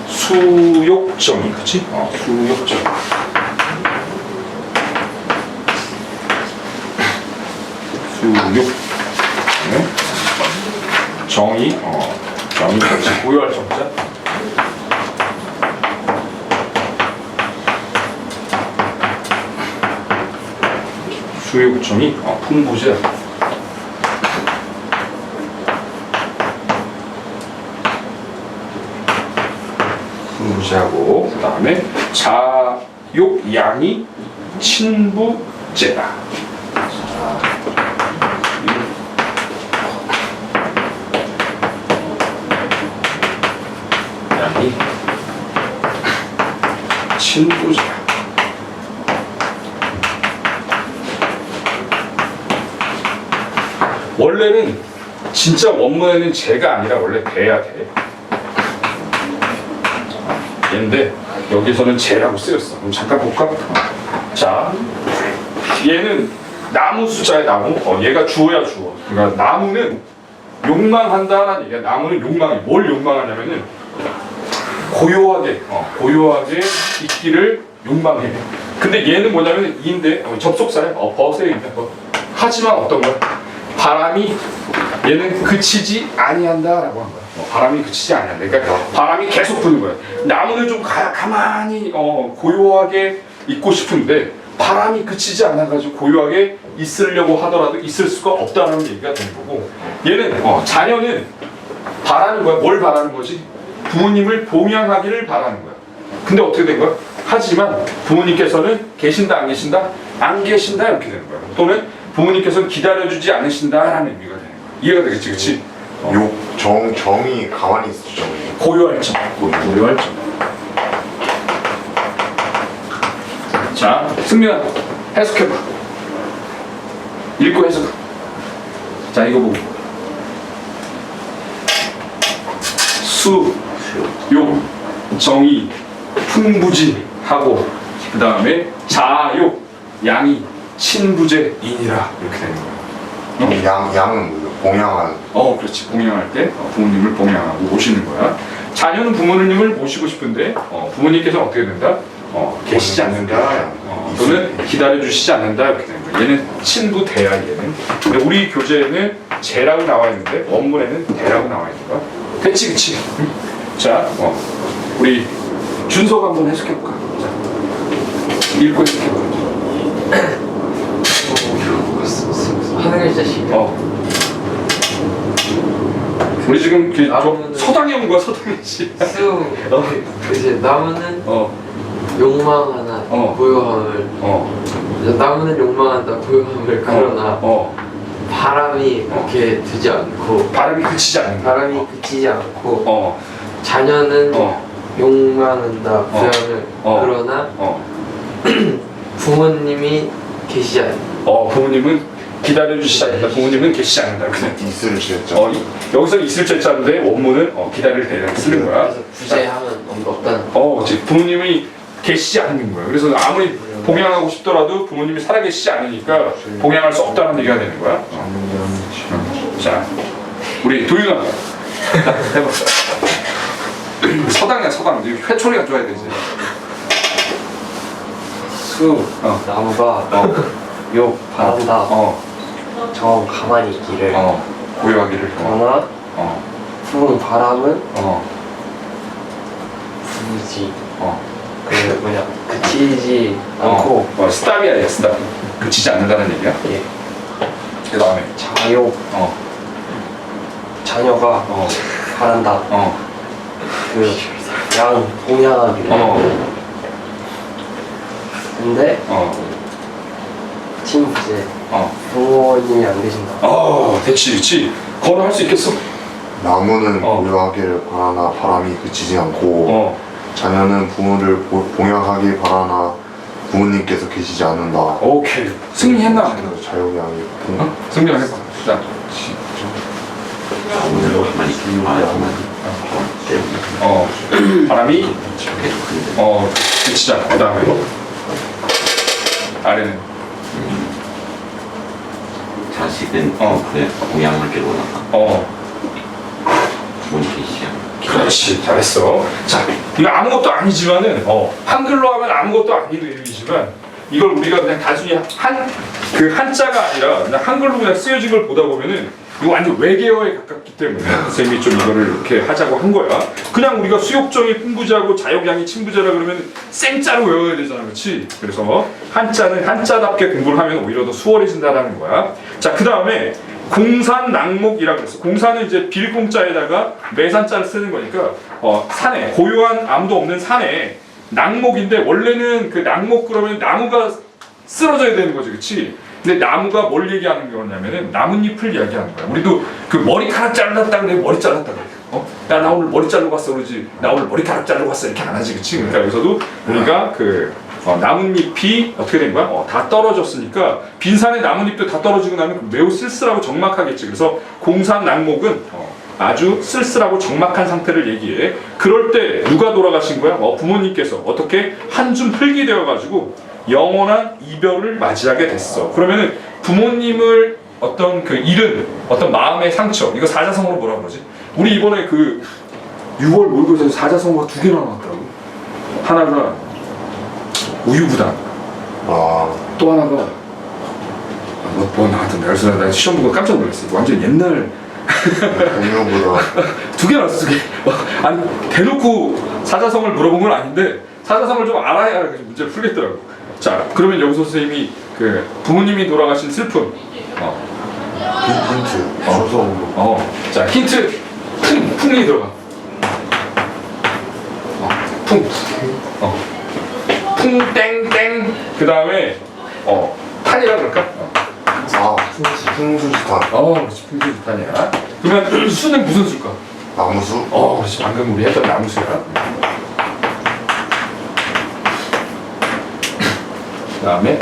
수욕정이, 그치? 수욕정. 네. 정의, 그렇지. 고요할 정자. 수욕정이 풍부자. 풍부자고, 그 다음에 자욕양이 친부제다. 양이 친부자. 원래는 진짜 원문에는 제가 아니라 원래 돼야 돼. 얘인데 여기서는 제라고 쓰였어. 그럼 잠깐 볼까? 자, 얘는 나무 숫자의 나무. 얘가 주어야 주어. 그러니까 나무는 욕망한다라는 얘기야. 나무는 욕망해. 뭘 욕망하냐면은 고요하게 있기를 욕망해. 근데 얘는 뭐냐면 이인데 접속사야. 버스에 있는 거. 하지만 어떤 거야? 바람이 얘는 그치지 아니한다라고 한 거야. 바람이 그치지 아니한다. 그러니까 바람이 계속 부는 거야. 나무는 좀 가만히 고요하게 있고 싶은데 바람이 그치지 않아가지고 고요하게 있으려고 하더라도 있을 수가 없다는 얘기가 되는 거고, 얘는 자녀는 바라는 거야. 뭘 바라는 거지? 부모님을 봉양하기를 바라는 거야. 근데 어떻게 된 거야? 하지만 부모님께서는 계신다 안 계신다? 안 계신다 이렇게 되는 거야. 또는 부모님께서는 기다려주지 않으신다라는 의미가 되는 거야. 이해가 되겠지, 그렇지? 정이 가만히 있을 정. 고요할 정. 고요할 정. 자, 승민아 해석해봐. 읽고 해석. 자, 이거 보고. 수욕 정의 풍부지하고 그 다음에 자욕 양이 친부제인이라 이렇게 되는 거야. 양은 뭐예요? 봉양하는. 그렇지. 봉양할 때 부모님을 봉양하고 모시는 거야. 자녀는 부모님을 모시고 싶은데 부모님께서는 어떻게 된다? 계시지 않는다. 또는 기다려주시지 않는다 이렇게 되는 거야. 얘는 친부대야 얘는. 근데 우리 교재에는 제라고 나와 있는데 원문에는 대라고 나와 있는 거야. 됐지, 그치? 자, 우리 준서가 한번 해석해볼까? 자, 읽고 해석해볼까? 하는 글자씩. 우리 지금 나무는- 서당에 온 거야, 서당에 씨. 이제 나무는 욕망하나 고요함을. 나무는 욕망한다 고요함을 그러나 바람이 그렇게 두지 않고 바람이 그치지 않는 거야. 바람이 그치지 않고 자녀는 욕망한다 고요함을 그러나 부모님이 계시지 않는다. 부모님은 기다려주시지 않는다. 부모님은 계시지 않는다. 그냥 있을 제자. 여기서 있을 제자인데 원문은 기다릴 때 쓰는 거야. 그래서 부재하면 없다는. 그치. 부모님이 계시지 않는 거야. 그래서 아무리 봉양하고 싶더라도 부모님이 살아계시지 않으니까 봉양할 수 없다는 얘기가 되는 거야. 자, 우리 도윤아 해봐. 서당이야, 서당. 회초리가 줘야 되지. 나무가 욕 바란다 정 가만히 있기를 고요하기를. 그러나 부는 바람은 부지 그 뭐냐 그치지 않고 스탑이야, 스탑. 그치지 않는다는 얘기야. 예. 그 다음에 자욕 자녀가 바란다 그 양 봉양하기를 근데 이제 어. 부모님이 안 계신다. 그치. 걸어 할 수 있겠어? 나무는 어. 고요하기를 바라나 바람이 그치지 않고 어. 자녀는 부모를 봉양하길 바라나 부모님께서 계시지 않는다. 오케이. 승리했나? 자유양이 어? 승리를 해봐. 자, 바람이 그치잖아. 그 다음에 아래는 자식은 그 공양을 깨고나가 부모님이시야. 그렇지, 잘했어. 자, 이거 아무것도 아니지만은 한글로 하면 아무것도 아닌 이름이지만 이걸 우리가 그냥 단순히 그 한자가 아니라 그냥 한글로 그냥 쓰여진 걸 보다 보면은 이거 완전 외계어에 가깝기 때문에 선생님이 좀 이거를 이렇게 하자고 한 거야. 그냥 우리가 수욕정이 풍부자고 자욕양이 친부자라 그러면 생자로 외워야 되잖아, 그렇지? 그래서 한자는 한자답게 공부를 하면 오히려 더 수월해진다라는 거야. 자, 그 다음에 공산낙목이라고 그랬어. 공산은 이제 빌공자에다가 매산자를 쓰는 거니까 산에 고요한 아무도 없는 산에 낙목인데 원래는 그 낙목 그러면 나무가 쓰러져야 되는 거지, 그렇지? 근데 나무가 뭘 얘기하는 거냐면은 나뭇잎을 이야기하는 거야. 우리도 그 머리카락 잘랐다 그래, 머리 잘랐다 그래. 나 오늘 머리 자르고 갔어 그러지. 나 오늘 머리카락 자르고 갔어 이렇게 안 하지, 그렇지? 그러니까 여기서도 우리가 그 나뭇잎이 어떻게 된 거야? 다 떨어졌으니까 빈산의 나뭇잎도 다 떨어지고 나면 매우 쓸쓸하고 적막하겠지. 그래서 공산낙목은 아주 쓸쓸하고 적막한 상태를 얘기해. 그럴 때 누가 돌아가신 거야? 부모님께서 어떻게 한 줌 흙이 되어가지고 영원한 이별을 맞이하게 됐어. 그러면은 부모님을 어떤 그 잃은 어떤 마음의 상처, 이거 사자성어로 뭐라 그러지? 우리 이번에 그 6월 모의고사에서 사자성어가 2개나 나왔더라고. 하나가 우유부단, 또 하나가 뭐 나왔던데. 그래서 나 시험 보고 깜짝 놀랐어. 이거 완전 옛날 공유보다 2개 나왔어, 2개. 아니 대놓고 사자성어를 물어본 건 아닌데 사자성어를 좀 알아야 문제를 풀겠더라고. 자, 그러면 여기서 선생님이 그 부모님이 돌아가신 슬픔. 힌트 소설로. 자, 힌트. 풍이 들어가. 풍. 풍땡땡. 그 다음에 탄이라 그럴까? 풍수지탄. 그렇지. 풍수지탄이야. 그러면 수는 무슨 수일까? 나무수. 그렇지. 방금 우리 했던 나무수야. 그 다음에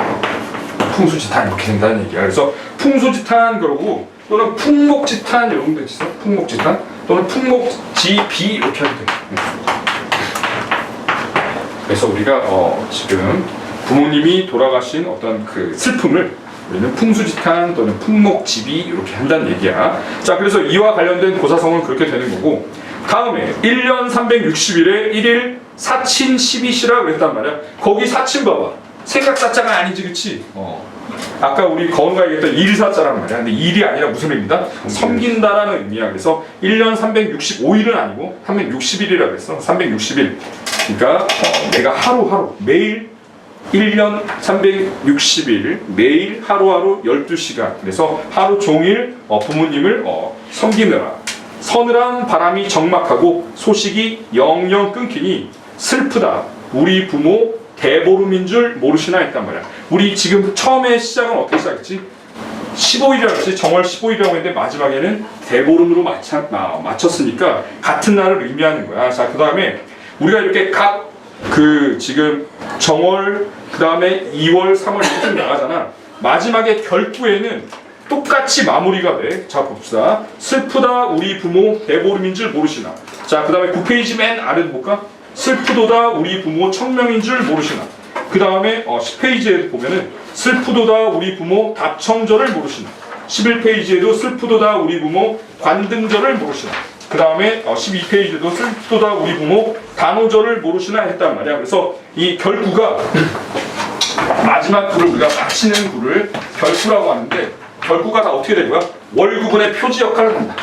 풍수지탄 이렇게 된다는 얘기야. 그래서 풍수지탄 그러고 또는 풍목지탄 이런 데 있어. 풍목지탄 또는 풍목지비 이렇게 하면 돼. 그래서 우리가 지금 부모님이 돌아가신 어떤 그 슬픔을 우리는 풍수지탄 또는 풍목지비 이렇게 한다는 얘기야. 자, 그래서 이와 관련된 고사성은 그렇게 되는 거고, 다음에 1년 360일에 1일 사친 12시라 그랬단 말이야. 거기 사친 봐봐. 생각사자가 아니지, 그치? 아까 우리 거은가 얘기했던 일사자란 말이야. 근데 일이 아니라 무슨 의미다? 섬긴다라는 의미야. 그래서 1년 365일은 아니고 360일이라 그랬어. 360일. 그러니까 내가 하루하루 매일 1년 360일 매일 하루하루 12시간 그래서 하루 종일 부모님을 섬기느라 서늘한 바람이 적막하고 소식이 영영 끊기니 슬프다. 우리 부모 대보름인 줄 모르시나 했단 말이야. 우리 지금 처음에 시작은 어떻게 시작했지? 15일이라고 했지. 정월 15일이라고 했는데 마지막에는 대보름으로 맞췄으니까 같은 날을 의미하는 거야. 자, 그 다음에 우리가 이렇게 각 그 지금 정월, 그 다음에 2월, 3월 이렇게 쭉 나가잖아. 마지막에 결구에는 똑같이 마무리가 돼. 자, 봅시다. 슬프다 우리 부모 대보름인 줄 모르시나. 자, 그 다음에 9페이지 맨 아래도 볼까? 슬프도다 우리 부모 청명인 줄 모르시나. 그 다음에 10페이지에 보면은 슬프도다 우리 부모 답청절을 모르시나. 11페이지에도 슬프도다 우리 부모 관등절을 모르시나. 그 다음에 12페이지에도 슬프도다 우리 부모 단오절을 모르시나 했단 말이야. 그래서 이 결구가 마지막 구를 우리가 마치는 구를 결구라고 하는데, 결구가 다 어떻게 되는 거야? 월구분의 표지 역할을 한다.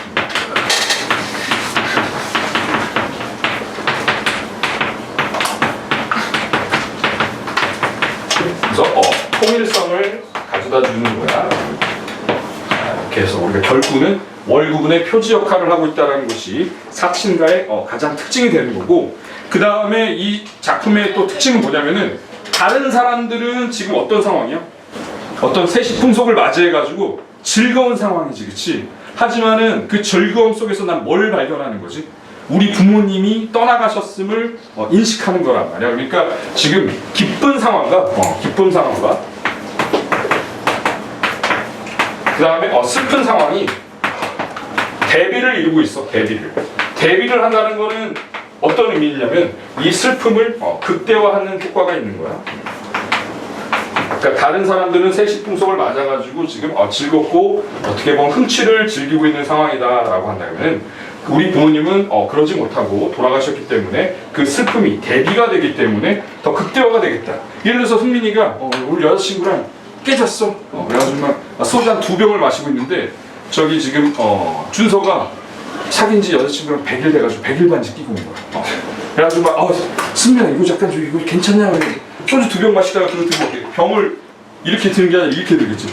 그래서 통일성을 가져다 주는 거야. 이렇게 해서 우리가 결구는 월구분의 표지 역할을 하고 있다는 것이 사친가의 가장 특징이 되는 거고, 그 다음에 이 작품의 또 특징은 뭐냐면은 다른 사람들은 지금 어떤 상황이야? 어떤 세시풍속을 맞이해가지고 즐거운 상황이지, 그치? 하지만은 그 즐거움 속에서 난 뭘 발견하는 거지? 우리 부모님이 떠나가셨음을 인식하는 거란 말이야. 그러니까 지금 기쁜 상황과 그 다음에 슬픈 상황이 대비를 이루고 있어. 대비를 한다는 거는 어떤 의미냐면 이 슬픔을 극대화하는 효과가 있는 거야. 그러니까 다른 사람들은 세시풍속을 맞아가지고 지금 즐겁고 어떻게 보면 흥취를 즐기고 있는 상황이다라고 한다면 우리 부모님은 그러지 못하고 돌아가셨기 때문에 그 슬픔이 대비가 되기 때문에 더 극대화가 되겠다. 예를 들어서 승민이가 우리 여자친구랑 깨졌어. 그래가지고 막 소주 한 2병을 마시고 있는데 저기 지금 준서가 사귄 지 여자친구랑 100일 돼가지고 100일 반지 끼고 온 거야. 그래가지고 막 승민아 이거 잠깐 좀 이거 괜찮냐? 소주 2병 마시다가 그거 들고 병을 이렇게 드는 게 아니라 이렇게 들겠지.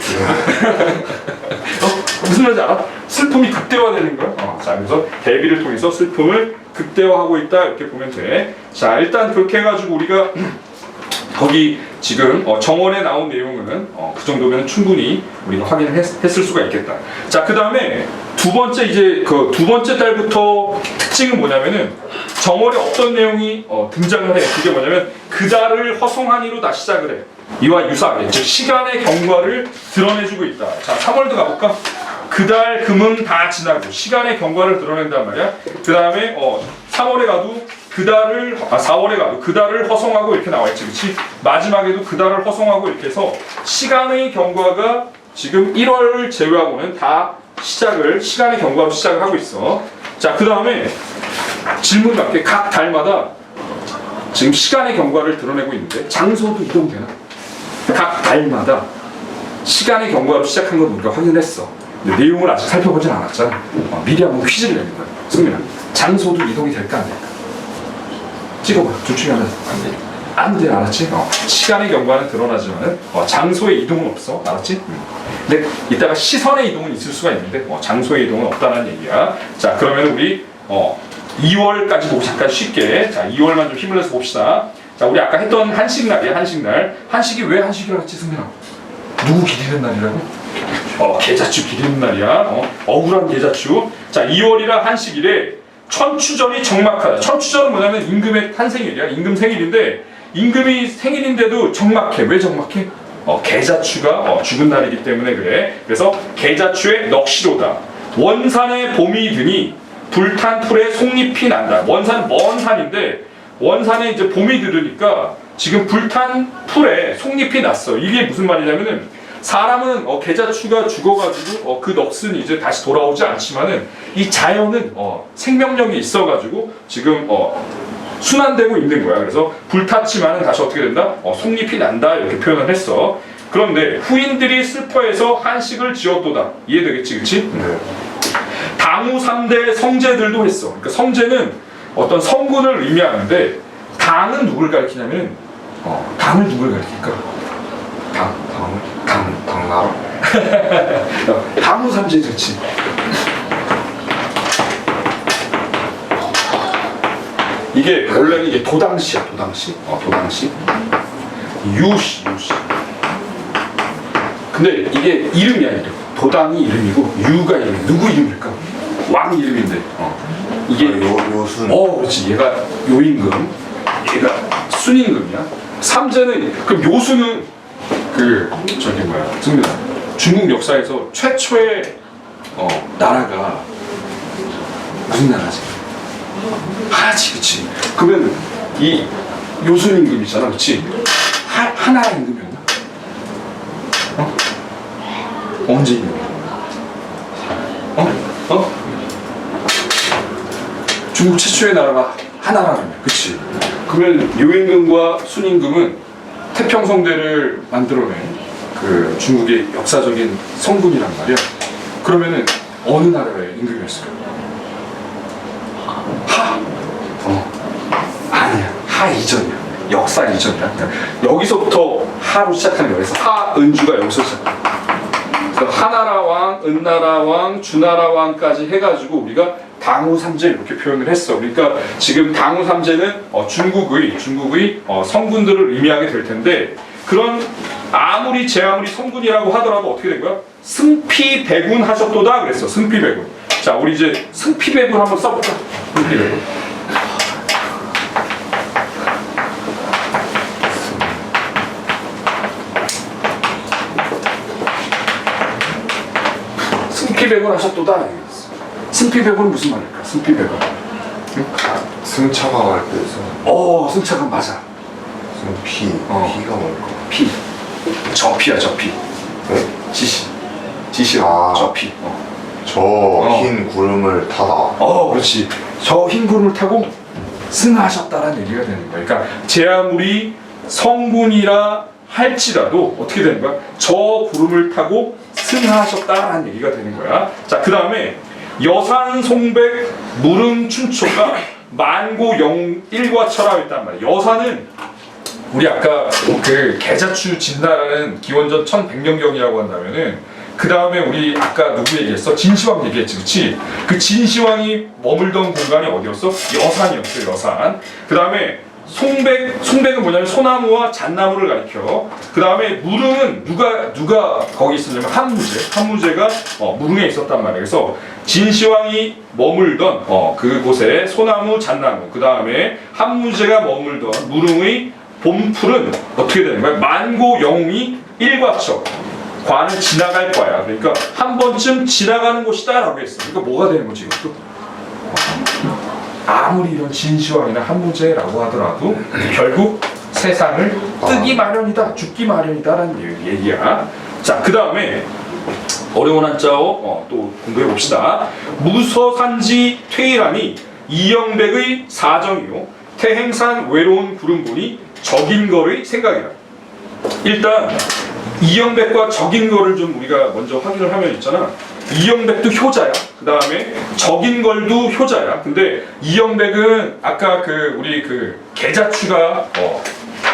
무슨 말인지 알아? 슬픔이 극대화되는 거야. 자, 그래서 대비를 통해서 슬픔을 극대화하고 있다 이렇게 보면 돼. 자, 일단 그렇게 해가지고 우리가 거기 지금 정원에 나온 내용은 그 정도면 충분히 우리가 확인을 했을 수가 있겠다. 자, 그 다음에 두 번째 이제 그 두 번째 달부터 특징은 뭐냐면은 정월에 어떤 내용이 등장을 해. 그게 뭐냐면 그달을 허송하니로 시작을 해. 이와 유사하게 즉 시간의 경과를 드러내주고 있다. 자, 3월도 가볼까? 그달 금은 다 지나고 시간의 경과를 드러낸단 말이야. 그 다음에 3월에 가도 그달을 4월에 가도 그달을 허송하고 이렇게 나와 있지, 그렇지? 마지막에도 그달을 허송하고 이렇게 해서 시간의 경과가 지금 1월을 제외하고는 다 시간의 경과로 시작을 하고 있어. 자, 그 다음에 질문 밖에 각 달마다 지금 시간의 경과를 드러내고 있는데 장소도 이동되나? 각 달마다 시간의 경과로 시작한 건 우리가 확인했어. 근데 내용을 아직 살펴보진 않았잖아. 미리 한번 퀴즈를 내는 거야. 승민아, 장소도 이동이 될까 안 될까? 찍어봐. 둘 중에 하나. 안 돼, 알았지? 시간의 경과는 드러나지만 장소의 이동은 없어, 알았지? 근데 이따가 시선의 이동은 있을 수가 있는데 장소의 이동은 없다는 얘기야. 자, 그러면 우리 2월까지 보고 잠깐 쉽게, 자, 2월만 좀 힘을 내서 봅시다. 자, 우리 아까 했던 한식날이야, 한식날. 한식이 왜 한식이라고 했지, 승민아? 누구 기리는 날이라고? 계자추 기리는 날이야. 억울한 계자추. 자, 2월이라 한식일에 천추절이 정막하다. 천추절은 뭐냐면 임금의 탄생일이야. 임금 생일인데 임금이 생일인데도 정막해. 왜 정막해? 계자추가 죽은 날이기 때문에 그래. 그래서 계자추의 넋이로다. 원산에 봄이 드니 불탄 풀에 속잎이 난다. 원산은 먼 산인데 원산에 이제 봄이 들으니까 지금 불탄 풀에 속잎이 났어. 이게 무슨 말이냐면은 사람은 계자추가 죽어가지고 그 넋은 이제 다시 돌아오지 않지만은 이 자연은 생명력이 있어가지고 지금 순환되고 있는 거야. 그래서 불탔지만은 다시 어떻게 된다? 속잎이 난다 이렇게 표현을 했어. 그런데 후인들이 슬퍼해서 한식을 지었도다. 이해되겠지, 그렇지? 네. 당후 3대 성제들도 했어. 그러니까 성제는 어떤 성군을 의미하는데 당은 누굴 가리키냐면 당을 누굴 가리킬까? 당나라? 당후 3제 그렇지. 이게 원래는 이게 도당시야, 도당시. 도당시. 유시. 근데 이게 이름이야, 이름. 도당이 이름이고 유가 이름. 누구 이름일까? 왕 이름인데. 이게 요순. 그렇지. 얘가 요임금, 얘가 순임금이야. 삼제는 그럼 요수는 승민아. 중국 역사에서 최초의 나라가 무슨 나라지? 하나지, 그치? 그러면 이 요순 임금이잖아, 그치? 하나라 임금이었나? 언제 임금이야? 중국 최초의 나라가 하나라면, 그치? 그러면 요임금과 순임금은 태평성대를 만들어낸 그 중국의 역사적인 성군이란 말이야. 그러면은 어느 나라의 임금이었을까? 아니야. 하 이전이야. 역사 이전이야. 여기서부터 하로 시작하는 거야. 그래서 하은주가 여기서 시작해. 그래서 하나라 왕, 은나라 왕, 주나라 왕까지 해가지고 우리가 당후 3제 이렇게 표현을 했어. 그러니까 지금 당후 3제는 중국의 성군들을 의미하게 될 텐데 그런 아무리 제 아무리 성군이라고 하더라도 어떻게 된 거야? 승피배군 하셨도다 그랬어. 승피배군. 자, 우리 이제 승피배군 한번 써볼까? 승피배군. 승피배군 하셨도다. 승피배군은 무슨 말일까? 승피배군. 승차가 갈 때에서 승차가 맞아. 승피 피가 뭘까? 피. 저피야, 저피. 네? 지시. 아. 저피. 저 흰 구름을 타다. 그렇지. 저 흰 구름을 타고 승하셨다라는 얘기가 되는 거야. 그러니까 제 아무리 성군이라 할지라도 어떻게 되는 거야? 저 구름을 타고 승하셨다라는 얘기가 되는 거야. 자, 그 다음에 여산 송백 무릉 춘초가 만고 영일과처라 했단 말이야. 여산은 우리 아까 그 계자추 진나라는 기원전 1100년경이라고 한다면은 그 다음에 우리 아까 누구 얘기했어? 진시황 얘기했지, 그치? 그 진시황이 머물던 공간이 어디였어? 여산이었어, 여산. 그 다음에 송백은 뭐냐면 소나무와 잣나무를 가리켜. 그 다음에 무릉은 누가 거기 있었냐면 한무제가 무릉에 있었단 말이에요. 그래서 진시황이 머물던 그곳에 소나무, 잣나무, 그 다음에 한무제가 머물던 무릉의 봄풀은 어떻게 되는 거야? 만고 영웅이 일과처. 관을 지나갈 거야. 그러니까 한 번쯤 지나가는 곳이다라고 했어. 그러니까 뭐가 되는 거지 이것도? 아무리 이런 진시황이나 한무제라고 하더라도 결국 세상을 뜨기 마련이다, 죽기 마련이다라는 얘기야. 자, 그 다음에 어려운 한자어 또 공부해 봅시다. 무서산지 퇴일하니 이영백의 사정이요 태행산 외로운 구름보니 적인거의 생각이라. 일단 이영백과 적인걸을 좀 우리가 먼저 확인을 하면 있잖아. 이영백도 효자야. 그 다음에 적인걸도 효자야. 근데 이영백은 아까 우리 계자추가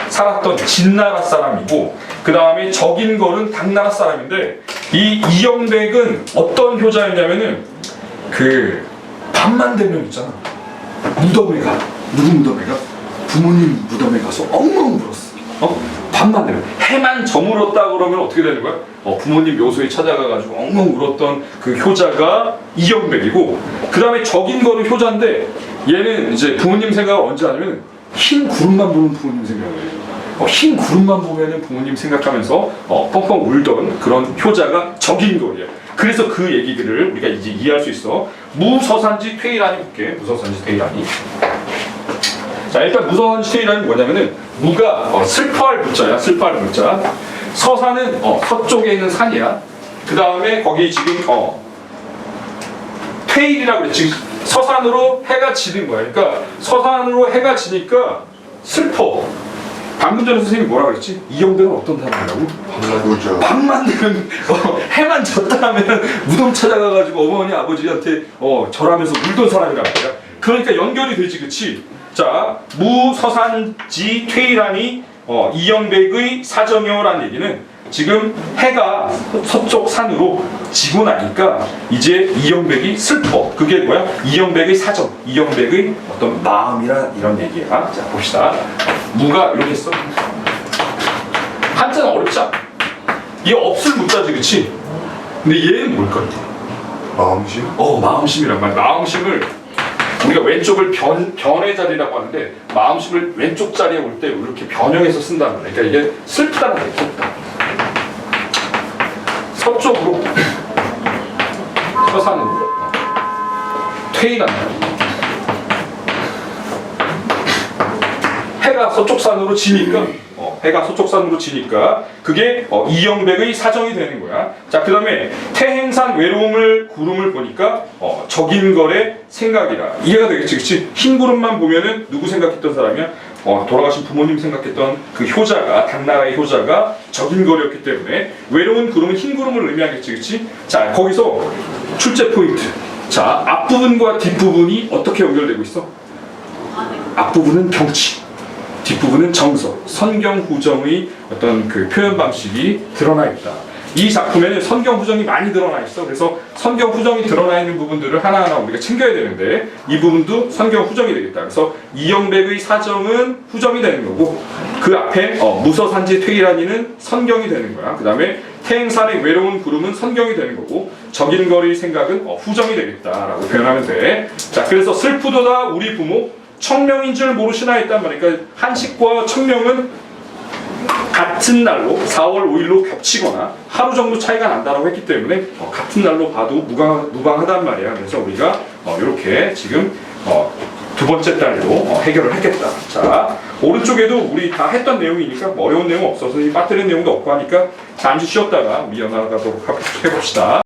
살았던 진나라 사람이고, 그 다음에 적인걸은 당나라 사람인데, 이 이영백은 어떤 효자였냐면은 밤만 되면 있잖아. 무덤에 가. 누구 무덤에 가? 부모님 무덤에 가서 엉엉 울었어. 밤만 되면 해만 저물었다 그러면 어떻게 되는 거야? 부모님 묘소에 찾아가가지고 엉엉 울었던 그 효자가 이영백이고, 그 다음에 적인거는 효자인데 얘는 이제 부모님 생각을 언제 하냐면 흰 구름만 보면 부모님 생각을 해요. 흰 구름만 보면은 부모님 생각하면서 뻥뻥 울던 그런 효자가 적인거리야. 그래서 그 얘기들을 우리가 이제 이해할 수 있어. 무서산지 퇴일하니 볼게. 무서산지 퇴일하니. 자, 일단 무서산지 퇴일하니 뭐냐면은 무가 슬퍼할 무자야. 슬퍼할 무자. 서산은 서쪽에 있는 산이야. 그 다음에 거기 지금 퇴일이라고 그랬지. 서산으로 해가 지는 거야. 그러니까 서산으로 해가 지니까 슬퍼. 방금 전에 선생님이 뭐라 그랬지? 이영백은 어떤 사람이라고? 밤나무죠. 밤만 되면 해만 졌다 하면 무덤 찾아가가지고 어머니 아버지한테 절하면서 울던 사람이란 말이야. 그러니까 연결이 되지, 그치? 자, 무서산지 퇴일하니 이영백의 사정여라는 얘기는 지금 해가 서쪽 산으로 지고 나니까 이제 이영백이 슬퍼. 그게 뭐야? 이영백의 사정, 이영백의 어떤 마음이라 이런 얘기야. 자, 봅시다. 무가 이렇게 써. 한자는 어렵지 않아. 얘 없을 무자지, 그치? 근데 얘는 뭘까? 마음심? 마음심이란 말이야. 마음심을 우리가 왼쪽을 변의 자리라고 하는데, 마음심을 왼쪽 자리에 올 때 이렇게 변형해서 쓴다는 거야. 그러니까 이게 슬프다는 거야. 슬프다. 서쪽으로, 서산으로 퇴일한다. 해가 서쪽 산으로 지니까, 해가 서쪽 산으로 지니까 그게 이영백의 사정이 되는 거야. 자, 그 다음에 태행산 외로움을 구름을 보니까 적인걸의 생각이라. 이해가 되겠지, 그치? 흰 구름만 보면은 누구 생각했던 사람이야? 돌아가신 부모님 생각했던 그 효자가, 당나라의 효자가 적인걸이었기 때문에 외로운 구름은 흰 구름을 의미하겠지, 그치? 자, 거기서 출제 포인트. 자, 앞부분과 뒷부분이 어떻게 연결되고 있어? 앞부분은 경치, 뒷부분은 정서, 선경후정의 어떤 그 표현 방식이 드러나 있다. 이 작품에는 선경 후정이 많이 드러나 있어. 그래서 선경 후정이 드러나 있는 부분들을 하나하나 우리가 챙겨야 되는데 이 부분도 선경 후정이 되겠다. 그래서 이영백의 사정은 후정이 되는 거고 그 앞에 무서산지 퇴일하니는 선경이 되는 거야. 그 다음에 태행산의 외로운 구름은 선경이 되는 거고 적인거리 생각은 후정이 되겠다라고 표현하면 돼. 자, 그래서 슬프도다 우리 부모 청명인 줄 모르시나 했단 말이야. 그러니까 한식과 청명은 같은 날로 4월 5일로 겹치거나 하루 정도 차이가 난다라고 했기 때문에 같은 날로 봐도 무방하단 말이야. 그래서 우리가 이렇게 지금 두 번째 달로 해결을 했겠다. 자, 오른쪽에도 우리 다 했던 내용이니까 어려운 내용 없어서 이 빠뜨린 내용도 없고 하니까 잠시 쉬었다가 우리 연락하도록 해봅시다.